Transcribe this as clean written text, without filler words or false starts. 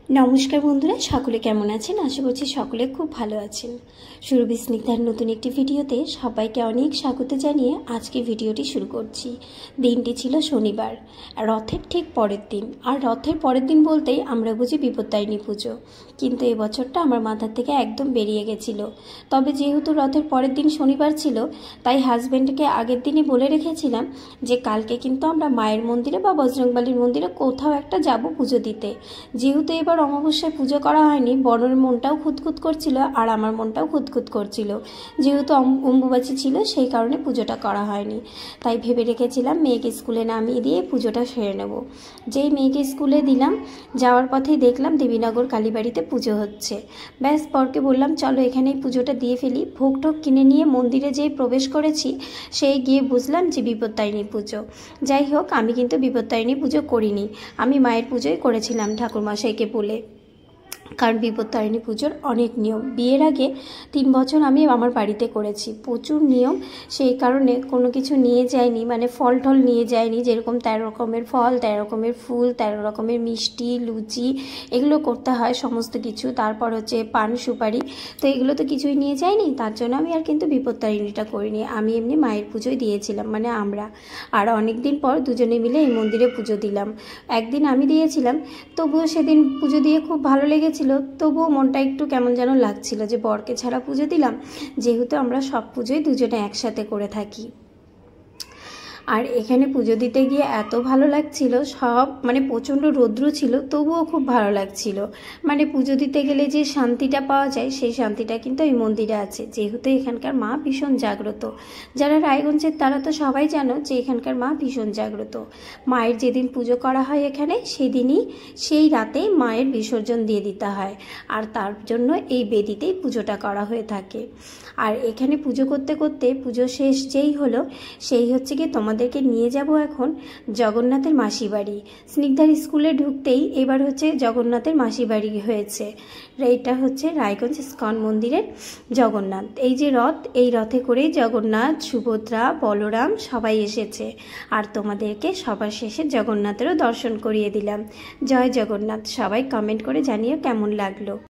নমস্কার বন্ধুরা, সকলে কেমন আছেন? আশা করছি সকলে খুব ভালো আছেন। সুরভি স্নিগ্ধার নতুন একটি ভিডিওতে সবাইকে অনেক স্বাগত জানিয়ে আজকে ভিডিওটি শুরু করছি। দিনটি ছিল শনিবার, রথের ঠিক পরের দিন। আর রথের পরের দিন বলতেই আমরা বুঝি বিপত্তারিণী পুজো, কিন্তু এবছরটা আমার মাথার থেকে একদম বেরিয়ে গেছিল। তবে যেহেতু রথের পরের দিন শনিবার ছিল, তাই হাজব্যান্ডকে আগের দিনই বলে রেখেছিলাম যে কালকে কিন্তু আমরা মায়ের মন্দিরে বা বজরংবলীর মন্দিরে কোথাও একটা যাব পুজো দিতে। যেহেতু এবার অমাবস্যায় পুজো করা হয়নি, বড়র মনটাও খুঁতখুত করছিল আর আমার মনটাও খুঁতখুত করছিল। যেহেতু অম্বুবাচী ছিল, সেই কারণে পুজোটা করা হয়নি। তাই ভেবে রেখেছিলাম মেয়েকে স্কুলে নামিয়ে দিয়ে পুজোটা সেরে নেব। যেই মেয়েকে স্কুলে দিলাম, যাওয়ার পথেই দেখলাম দেবীনগর কালীবাড়িতে পুজো হচ্ছে। ব্যাস, বরকে বললাম চলো এখানেই পুজোটা দিয়ে ফেলি। ভোগ টোগ কিনে নিয়ে মন্দিরে যেই প্রবেশ করেছি, সেই গিয়ে বুঝলাম যে বিপত্তারিণী পুজো। যাই হোক, আমি কিন্তু বিপত্তারিণী পুজো করিনি, আমি মায়ের পুজোই করেছিলাম ঠাকুরমশাইকে বলে। কারণ বিপত্তারিণী পুজোর অনেক নিয়ম। বিয়ের আগে 3 বছর আমি আমার বাড়িতে করেছি, প্রচুর নিয়ম। সেই কারণে কোনো কিছু নিয়ে যাইনি, মানে ফল টল নিয়ে যাইনি, যেরকম 13 রকমের ফল, 13 রকমের ফুল, 13 রকমের মিষ্টি, লুচি, এগুলো করতে হয় সমস্ত কিছু। তারপর হচ্ছে পান সুপারি, তো এগুলো তো কিছুই নিয়ে যাইনি। তার জন্য আমি আর কিন্তু বিপত্তারিণীটা করিনি, আমি এমনি মায়ের পুজোই দিয়েছিলাম, মানে আমরা। আর অনেক দিন পর দুজনে মিলে এই মন্দিরে পুজো দিলাম। একদিন আমি দিয়েছিলাম, তবুও সেদিন পুজো দিয়ে খুব ভালো লেগেছিল। তবুও মনটা একটু কেমন যেন লাগছিল যে বরকে ছাড়া পুজো দিলাম, যেহেতু আমরা সব পুজোই দুজনে একসাথে করে থাকি। আর এখানে পুজো দিতে গিয়ে এত ভালো লাগছিল, সব মানে প্রচণ্ড রৌদ্র ছিল, তবুও খুব ভালো লাগছিল। মানে পুজো দিতে গেলে যে শান্তিটা পাওয়া যায়, সেই শান্তিটা কিন্তু এই মন্দিরে আছে। যেহেতু এখানকার মা ভীষণ জাগ্রত, যারা রায়গঞ্জের তারা তো সবাই জানো যে এখানকার মা ভীষণ জাগ্রত। মায়ের যেদিন পুজো করা হয় এখানে, সেদিনই সেই রাতেই মায়ের বিসর্জন দিয়ে দিতে হয়, আর তার জন্য এই বেদিতেই পুজোটা করা হয়ে থাকে। আর এখানে পুজো করতে করতে পুজো শেষ যেই হলো, সেই হচ্ছে কি তোমাদেরকে নিয়ে যাব এখন জগন্নাথের মাসি বাড়ি। স্নিগ্ধার স্কুলে ঢুকতেই এবার হচ্ছে জগন্নাথের মাসি বাড়ি হয়েছে। এইটা হচ্ছে রায়গঞ্জ ইস্কন মন্দিরের জগন্নাথ। এই যে রথ, এই রথে করেই জগন্নাথ, সুভদ্রা, বলরাম সবাই এসেছে। আর তোমাদেরকে সবার শেষে জগন্নাথেরও দর্শন করিয়ে দিলাম। জয় জগন্নাথ। সবাই কমেন্ট করে জানিও কেমন লাগলো।